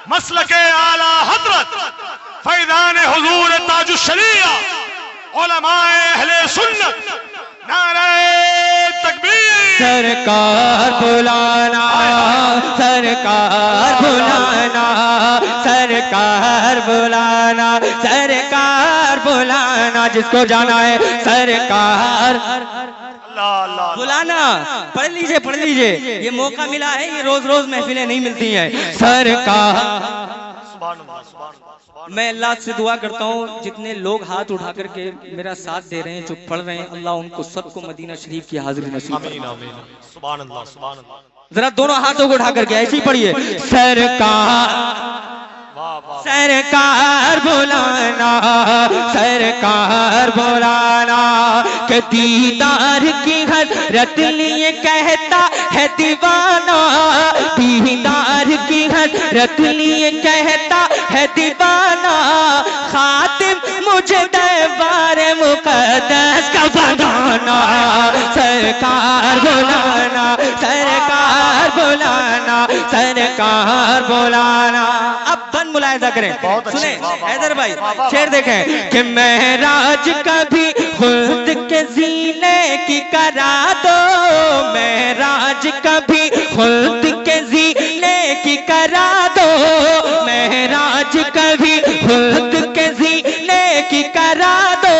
मसलके आला हजरत, फैज़ान हुजूर ताजुश शरीया, उलमाए अहले सुन्नत, नारे तकबीर। सरकार बुलाना, सरकार बुलाना, सरकार बुलाना, सरकार बुलाना, जिसको जाना है सरकार अल्लाह अल्लाह। बुलाना। पढ़ लीजिए, पढ़ लीजिए, ये मौका मिला है, ये रोज रोज महफिलें नहीं मिलती हैं। सरकार, सुभान अल्लाह, सुभान अल्लाह, सुभान मैं अल्लाह से दुआ करता हूँ जितने लोग हाथ उठा करके मेरा साथ दे रहे हैं, जो पढ़ रहे हैं, अल्लाह उनको सबको मदीना शरीफ की हाजिरी नसीब अल्लाह। करे। आमीन आमीन। सुभान अल्लाह, सुभान अल्लाह। जरा दोनों हाथों को उठा करके ऐसे ही पढ़िए, सरकार, वाह वाह। सरकार बुलाना, सरकार बुलाना, कि दीदार की हसरत लिए कहता है दीवाना, दीदार की हसरत लिए कहता है दीवाना, खातिम मुझे दरबार मुक़द्दस का बनाना, सरकार बुलाना, सरकार बुलाना, सरकार बुलाना। अब बन मुलायजा करें, सुने हैदर भाई, शेर देखें कि महराज कभी खुद के जीने की करा दो, महराज कभी खुद के जीने की करा दो, महराज कभी खुद के जीने की करा दो,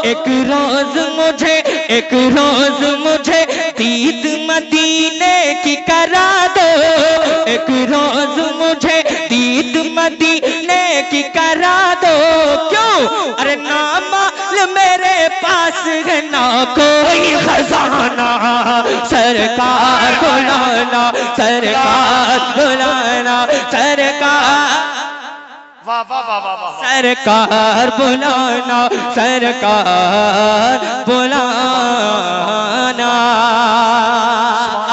एक रोज मुझे, एक रोज मुझे दीद मदीने की करा दो, एक रोज मुझे दीद मदीने की करा दो। क्यों? अरे ना माल मेरे पास है ना कोई खजाना, सरकार बुलाना, सरकार बुलाना, सरकार, वाह वाह वाह वाह वाह। सरकार बुलाना, सरकार बुलाना।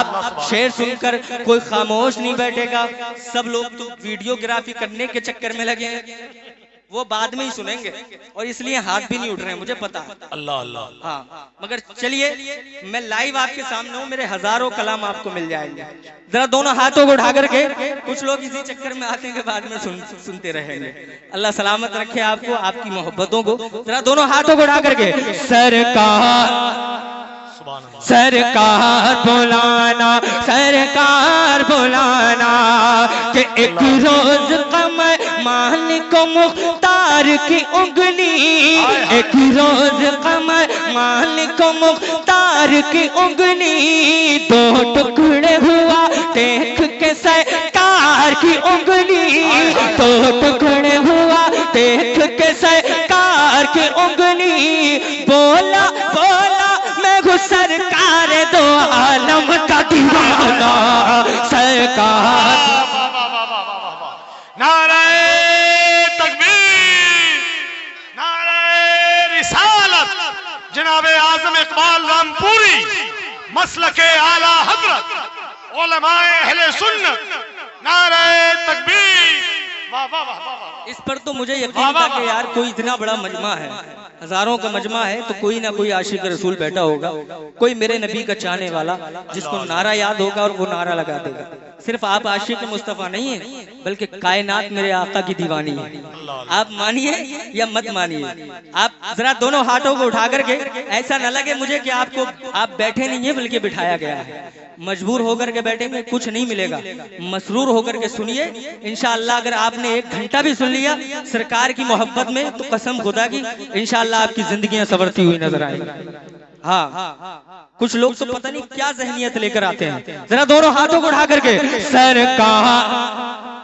अब शेर सुनकर कोई खामोश नहीं बैठेगा, सब लोग तो वीडियोग्राफी करने के चक्कर में लगे हैं, वो बाद में ही सुनेंगे और इसलिए हाथ भी नहीं उठ रहे हैं, मुझे पता है। अल्लाह अल्लाह। हाँ, मगर चलिए मैं लाइव आपके सामने हूँ, मेरे हजारों कलाम आपको मिल जाएंगे। जरा दोनों हाथों को उठा करके, कुछ लोग इसी चक्कर में आते हैं कि बाद में सुनते रहेंगे। अल्लाह सलामत रखे आपको, आपकी मोहब्बतों को। जरा दोनों हाथों को उठा करके, सरकार, सरकार बुलाना, सरकार बुलाना, कि एक रोज कमर मालिक मुख्तार की उंगली, एक रोज कमर मालिक मुख्तार की उंगली, दो टुकड़े हुआ देख के सरकार की उंगली, दो टुकड़े हुआ देख के सरकार की उंगली, बोला बोला मैं हूँ सरकार दो आलम का दीवाना, सरकार। नारे तकबीर, नारे रिसालत, जनाबे आजम इकबाल रामपुरी मसलके आला हजरत उलमाए अहले सुन्नत नारे तकबीर। वाह वाह वाह वाह वाह। इस पर तो मुझे यकीन था कि यार कोई इतना बड़ा मजमा है, हजारों का मजमा है, तो कोई ना कोई आशिक रसूल बैठा होगा, कोई मेरे नबी का चाहने वाला जिसको नारा याद होगा और वो नारा लगा देगा। सिर्फ आप आशिक मुस्तफ़ा नहीं है, बल्कि कायनात मेरे आका की दीवानी है। आप मानिए या मत मानिए, आप जरा दोनों हाथों को उठा करके, ऐसा न लगे मुझे कि आपको आप बैठे नहीं है बल्कि बिठाया गया है। मजबूर होकर के बैठेंगे कुछ नहीं मिलेगा, मसरूर होकर के सुनिए इंशाअल्लाह। अगर आपने 1 घंटा भी सुन लिया सरकार की मोहब्बत में तो कसम खुदा की इंशाअल्लाह आपकी जिंदगियां संवरती हुई नजर आएंगी। हाँ, कुछ लोग तो पता नहीं क्या जहनियत लेकर आते हैं। जरा दोनों हाथों को उठा करके सरकार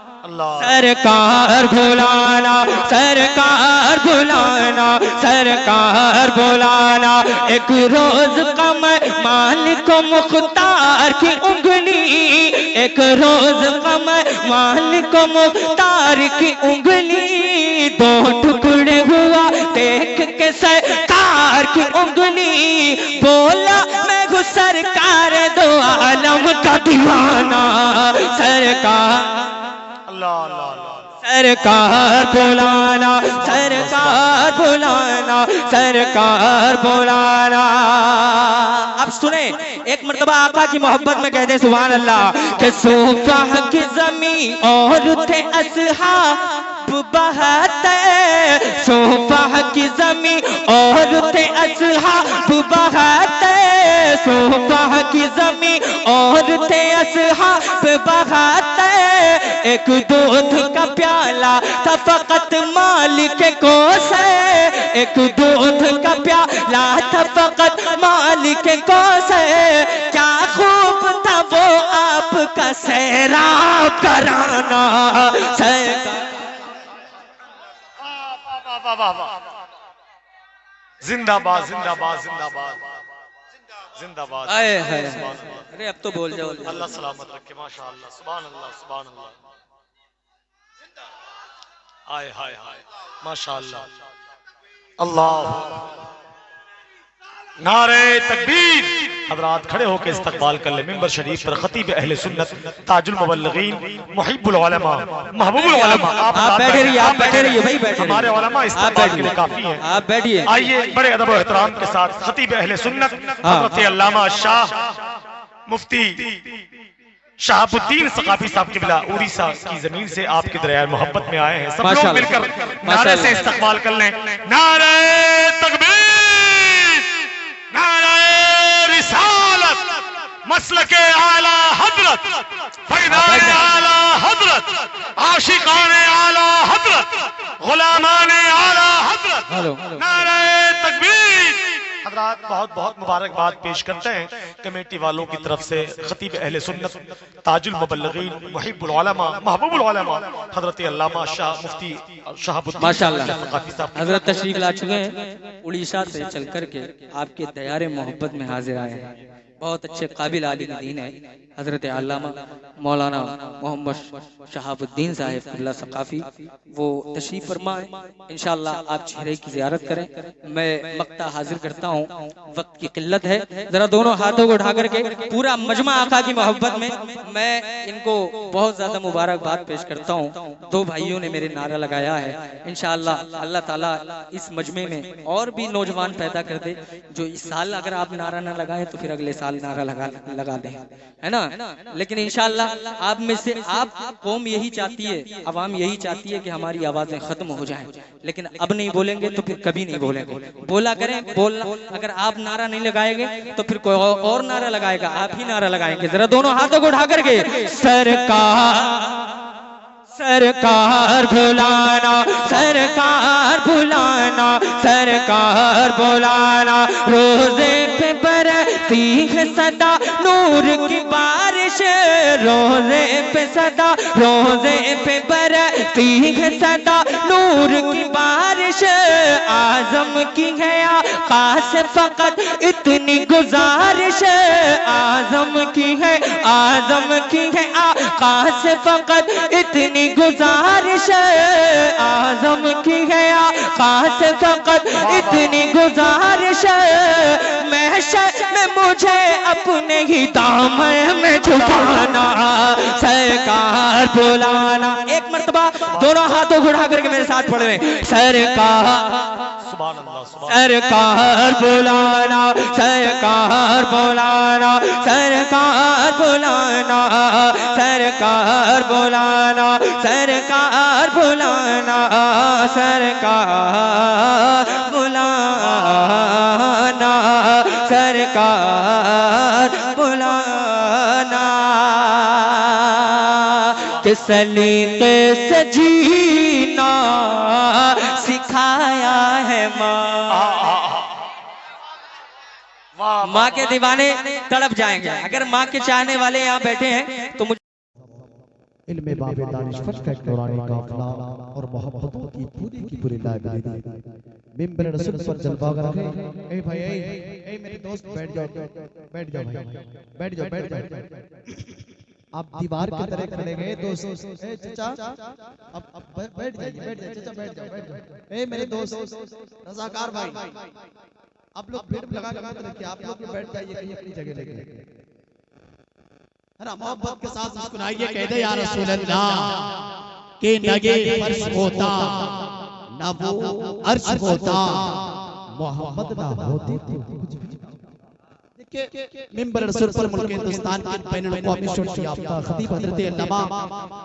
बुलाना, सरकार बुलाना, सरकार बुलाना। एक रोज कमर मालिक मुख्तार की उंगली, एक रोज कमर मालिक मुख्तार की उंगली, 2 टुकड़े हुआ देख के सरकार की उंगली, बोला मैं हूँ सरकार दो आलम का दीवाना। सरकार सरकार बुलाना, सरकार बुलाना, सरकार बुलाना। अब सुने, एक मर्तबा आका की मोहब्बत में कहते सुभान अल्लाह कि सुबह की जमी और थे असहाब बहते, सुबह की जमी और थे असहाब बहते, सुबह की जमी और थे असहाब बहते। एक दूध का प्याला था फकत मालिक को से, एक दूध का प्याला था फकत मालिक को से। क्या खूब था वो आपका सैराब कराना। जिंदाबाद जिंदाबाद जिंदाबाद जिंदाबाद। अरे अब तो बोल जाओ। अल्लाह सलामत रखे। माशाअल्लाह, सुभान अल्लाह, सुभान अल्लाह। हाय हाय हाय, माशाअल्लाह। अल्लाह नारे तकबीर। हजरात खड़े होकर इस्तकबाल कर ले मिंबर शरीफ पर खतीब अहले सुन्नत ताजुल मुबल्लिगीन मुहिब्बुल उलमा महबूबुल उलमा। आप बैठे रहिए, आप बैठे रहिए भाई, बैठे। हमारे उलमा इस्तकबाल के लिए काफी हैं, आप बैठिए। आइए बड़े अदब और एहतराम के साथ खतीब अहले सुन्नत हजरत अल्लामा शाह मुफ्ती शहाबुद्दीन सकाफी साहब किबला उड़ीसा की जमीन से आपके दरिया मोहब्बत में आए हैं। सब लोग मिलकर नारे से इस्तकबाल कर लें। नारे तकबीर, नारे रिसालत, मसलके आला हजरत, फैज़ाने आला हजरत, आशिकाने आला हजरत, गुलामाने आला हजरत। नारे तकबीर। हजरात बहुत बहुत मुबारकबाद पेश करते हैं कमेटी वालों की तरफ से खतीब अहले सुन्नत ताजुल मुबल्लिगीन मुहिब्बुल उलमा महबूबुल उलमा हजरत अल्लामा शाह मुफ्ती शहाबुद्दीन माशाअल्लाह हजरत तशरीफ ला चुके हैं। उड़ीसा से चल करके आपके दयारे मोहब्बत में हाजिर आए हैं। बहुत अच्छे काबिल आलिम दीन है हजरत अल्लामा मौलाना मोहम्मद शहाबुद्दीन साहिब किबला सकाफी, वो तशरीफ फरमा है। इंशाअल्लाह आप चेहरे की ज़ियारत करें। मैं मक्ता हाजिर करता हूँ, वक्त की किल्लत है। जरा दोनों हाथों को उठा करके पूरा मजमा आका की मोहब्बत में मैं इनको बहुत ज्यादा मुबारकबाद पेश करता हूँ। 2 भाइयों ने मेरे नारा लगाया है। इंशाअल्लाह अल्लाह ताला इस मजमे में और भी नौजवान पैदा कर दे जो इस साल अगर आप नारा ना लगाए तो फिर अगले साल नारा लगा दें, है ना। लेकिन इंशाअल्लाह आप में से आप कौम यही चाहती है, अवाम यही चाहती है कि हमारी आवाजें खत्म हो जाएं, लेकिन अब नहीं बोलेंगे तो फिर कभी नहीं बोलेंगे। बोला करें, बोलना। अगर आप नारा नहीं लगाएंगे तो फिर कोई और नारा लगाएगा, आप ही नारा लगाएंगे। जरा दोनों हाथों को उठा करके सरकार बुलाना, सरकार बुलाना, सरकार बुलाना। रोजे पे बरसी है सदा नूर की बारिश, रोजे पे सदा, रोजे पे बरसी है सदा नूर की बारिश। आजम की है आका से फकत इतनी गुजारिश, आजम की है, आजम की है आका से फकत इतनी गुजारिश, आजम की है आका से फकत इतनी गुजारिश। महशर में मुझे अपने ही दामन में छुपाना, सरकार बुलाना। एक मर्तबा दोनों हाथों को उठा करके मेरे साथ पढ़ रहे, सरकार सरकार बुलाना, सरकार बुलाना, सरकार बुलाना, सरकार बुलाना, सरकार बुलाना, सरकार बुलाना, सरकार बुलाना। किस सलीके से जीना सिखाया है माँ। माँ के दीवाने तड़प जाएंगे। अगर माँ के चाहने वाले यहाँ बैठे हैं तो मुझे इल्मे बाबे दानिश्वर का एक नूरानी काफिला और मोहब्बतों की पूरी लाइब्रेरी मिंबर रसूल पर जलवा कर रखे। ए भाई ए मेरे दोस्त बैठ जाओ भाई, बैठ जाओ। आप दीवार की तरह खड़े गए दोस्त। ए चाचा अब बैठ जाइए चाचा, बैठ जाओ। ए मेरे दोस्त रजाकार भाई, आप लोग भीड़ लगा रखिए, आप लोग बैठ जाइए कहीं अपनी जगह लेके। मोहब्बत के साथ मुस्कुराइए, कह दे या रसूल अल्लाह के नगे फर्श होता ना वो अर्श होता, मोहम्मद ना होते तो कुछ भी। देखिए मिंबर रसूल पर मुल्क हिंदुस्तान के बैनुल अक़वामी शोहरत याफ्ता खतीब हज़रत अल्लामा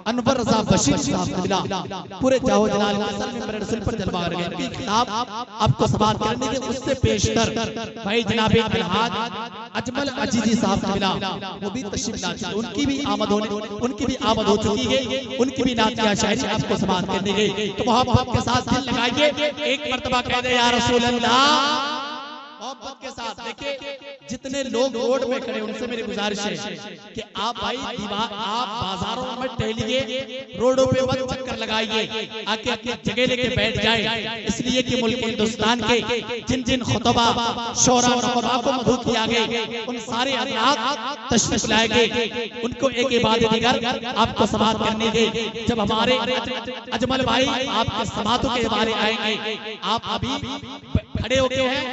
अनवर रज़ा बशीर साहब क़िबला पूरे जाहो जलाल के साथ मिंबर रसूल पर जलवा कर गए। उनकी किताब आपको समाअत करने के उससे पेशतर भाई जनाब अलहाज अजमल अजीजी साहब क़िबला वो भी तशरीफ लाए। उनकी भी आमद हो चुकी है, उनकी भी नातिया शायरी आपको समाअत करने गई। तो मोहब्बत के साथ दिल लगाइए, एक मर्तबा कह दे या रसूल अल्लाह। मोहब्बत के साथ देखिए जितने लोग रोड में खड़े उनसे मेरी गुजारिश है कि आप भाई आप बाजारों में टहलिए, रोडों पे मत चक्कर लगाइए, आके अपनी जगह लेके बैठ जाए। इसलिए कि मुल्क हिंदुस्तान के जिन जिन खुतबा शोरा नुकबा को मधु किया गया उन सारे हज़रात तशरीफ लाए गए। उनको एक इबादत दिगर आपको समाअत करने गए। जब हमारे अजमल भाई आपके समाअतों के बारे आएंगे, आप अभी खड़े होके हैं,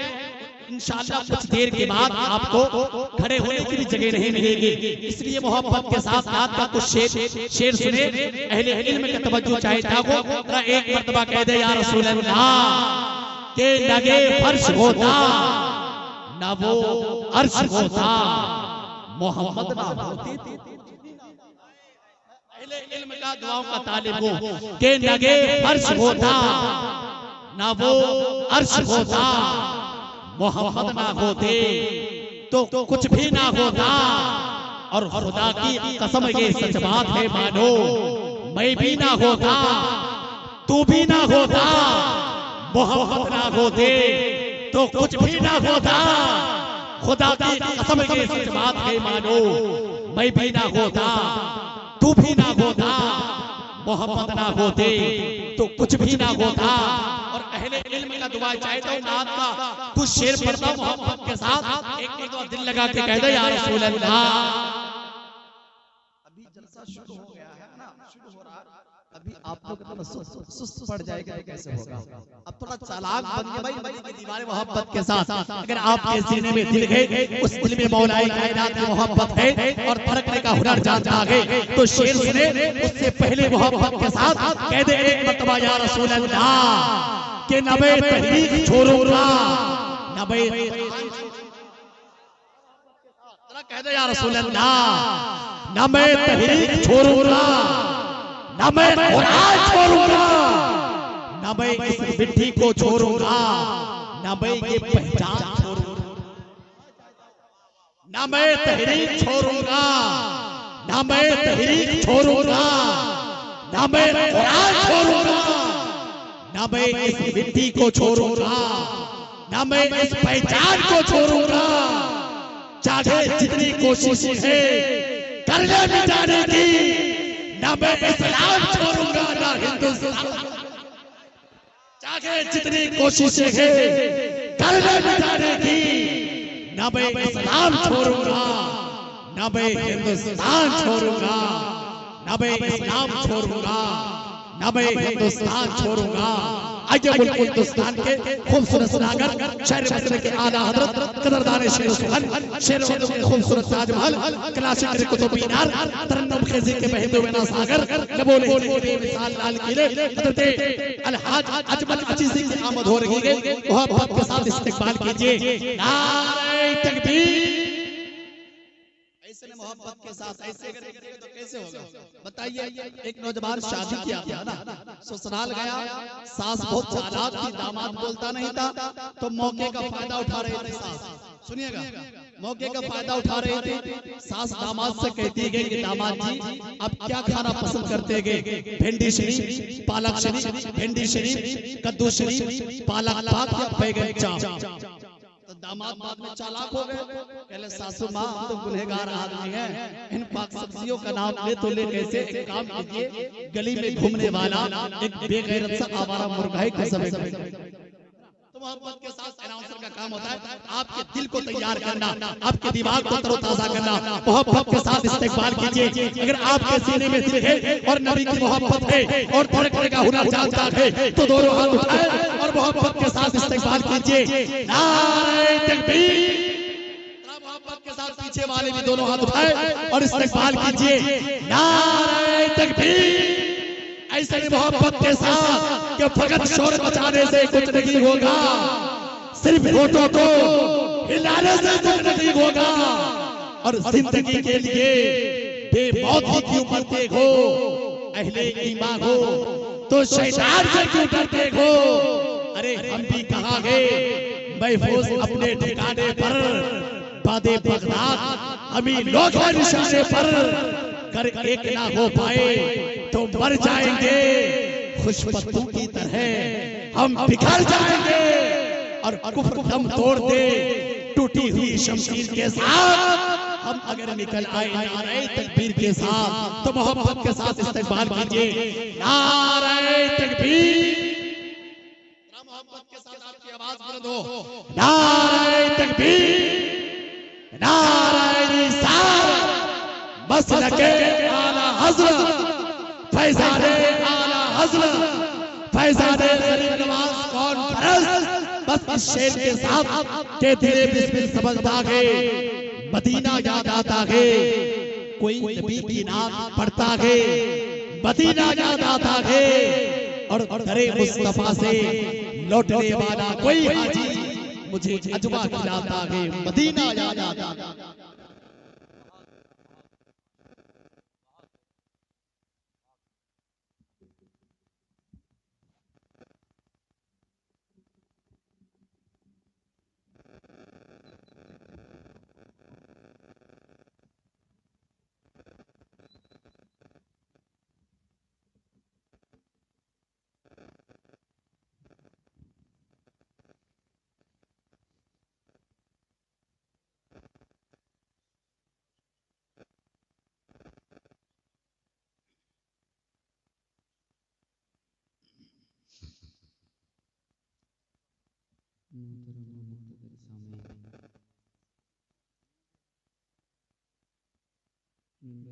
इंशाअल्लाह कुछ देर के बाद आपको खड़े होने की भी जगह नहीं मिलेगी। इसलिए मोहब्बत के साथ रात का कुछ शेर सुने, अहले इल्म की तवज्जो चाहता हो। एक मर्तबा कह दे या रसूल अल्लाह के लगे फर्श होता ना वो अर्श होता, मोहम्मद ना होते। अहले इल्म का दुआओं का तालिब हो के लगे फर्श होता ना वो अर्श होता, मोहम्मद ना होते तो कुछ भी ना होता। और खुदा की कसम ये सच बात है मानो, मैं भी ना होता तू भी ना होता, मोहम्मद ना होते तो कुछ भी ना होता। खुदा की कसम ये सच बात है मानो, मैं भी ना होता तू भी ना होता, मोहम्मद ना होते तो कुछ भी ना होता। और अहले इल्म का दुआ चाहता हूं, नात का कुछ शेर पढ़ता हूं मोहब्बत के साथ। एक मर्तबा दिल लगा के कह दे या रसूल अल्लाह। अभी जलसा शुरू हो गया है ना, शुरू हो रहा है। अभी आप लोग इतना सुस्त पड़ जाएगा तो कैसे होगा। अब थोड़ा चालाक बनिए भाई, मदी की दीवारें मोहब्बत के साथ। अगर आपके सीने में दिल है, उस दिल में मौलाए कायनात की मोहब्बत है और धड़कने का हुनर जानता है, तो शेर सुने उससे पहले मोहब्बत के साथ कह दे एक मर्तबा या रसूल अल्लाह के नबे तहरीक छोड़ूंगा, नबे कह दे या रसूल अल्लाह नबे तहरीक छोड़ूंगा, न मैं कुरान छोड़ूंगा, न मैं इस मिट्टी को छोड़ूंगा, न मैं ये पहचान छोड़ूंगा, न मैं तहरीक छोड़ूंगा, न मैं तहरीक छोड़ूंगा, न मैं कुरान छोड़ूंगा, न मैं इस मिट्टी को छोड़ूंगा, न मैं इस पहचान को छोड़ूंगा। चाहे जितनी कोशिश है कर ले मिटाने की, ना मैं इस्लाम छोड़ूंगा ना हिंदुस्तान। चाहे जितनी कोशिशें है कर ले मिटाने की, ना मैं इस्लाम छोड़ूंगा ना मैं हिंदुस्तान छोड़ूंगा, ना मैं इस्लाम छोड़ूंगा ना मैं हिंदुस्तान छोड़ूंगा। आइए मुल्क हिंदुस्तान के खूबसूरत सागर शहर मदीना के आला हजरत कदरदान शेर सुहन शेर के खूबसूरत ताजमहल क्लासिक कुतुब मीनार तरन्नुम खेजी के बहते हुए ना सागर कबूल के बेमिसाल लाल किले हजरत अलहाज अजमल अजीजी की आमद हो रही है। मोहब्बत के साथ इस्तकबाल कीजिए। नारे तकबीर। ऐसे मोहब्बत के साथ ऐसे करेंगे तो कैसे होगा बताइए। एक नौजवान शादी किया था ना, ससुराल गया, सास बहुत चालाक थी, दामाद बोलता नहीं था, तो मौके का फायदा उठा रही थी सास। सुनिएगा, मौके का फायदा उठा रही थी सास। दामाद से कहती है कि दामाद जी आप क्या खाना पसंद करते हैं? भिंडी शरीफ, पालक शरीफ, भिंडी शरीफ, कद्दू शरीफ, पालक पाक या बैगन चाप। तो दामाद बाद में चालाक हो गए, कहले सासू माँ तो गुनहगार आदमी है, इन पाक सब्जियों का नाम ले तो ले कैसे? एक काम कीजिए, गली में घूमने वाला एक बेगैरत सा आवारा मुर्गा है कसम। तो मोहब्बत के साथ अनाउंसर का काम होता है आपके दिल को तैयार करना, आपके दिमाग को तरोताजा करना। मोहब्बत के साथ इस्तेकबाल कीजिए। अगर आपके सीने में दिल है और नबी की मोहब्बत है और धड़कने का हुनर जानता है तो दोनों हाथ उठाए और मोहब्बत के साथ इस्तेकबाल कीजिए। नारे तकबीर। मोहब्बत के साथ पीछे वाले भी दोनों हाथ उठाए और इस्तेकबाल कीजिए। नारे तकबीर। ऐसे ही मोहब्बत के साथ कि फकत शोर मचाने से कुछ नहीं होगा, सिर्फ होठों को हिलाने से कुछ नहीं होगा। और जिंदगी के लिए बेमौती क्यों मरते हो, अहले ईमान हो तो शैतान से क्यों डरते हो? अरे हम भी कहा गए महफूज अपने ठिकाने पर, बादे बगदाद हमें लोग निशाने पर, कर एक ना हो पाए तो मर जाएंगे, खुश पत्तों की तरह हम बिखर जाएंगे। और कुफ्र दम तोड़ दे टूटी हुई शमशीर के साथ हम अगर निकल आए नारे तकबीर के साथ, तो मोहब्बत के साथ इस्तेकबाल कीजिए। नारे तकबीर। मोहब्बत के साथ आपकी आवाज बुलंद हो। नारे तकबीर, नारे रिसालत, मसलके आला हज़रत, फैज़ाने आला हज़रत, फैज़ाने गरीब नवाज कॉन्फ्रेंस। बस इस शेर के साथ के तेरे बिस्मिल समझता है, मदीना याद आता है, कोई नबी की नाम पढ़ता है, मदीना याद आता है। और दरे मुस्तफा से लौटने वाला कोई हाजी मुझे अजवा खिलाता है, मदीना याद आता है।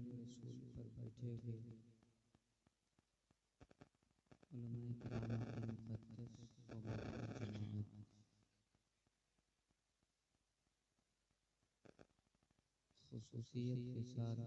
रसूल पर बैठे हुए उलमाए किराम की मुक़द्दस व मुक़द्दस जमात, ख़ुसूसियत के साथ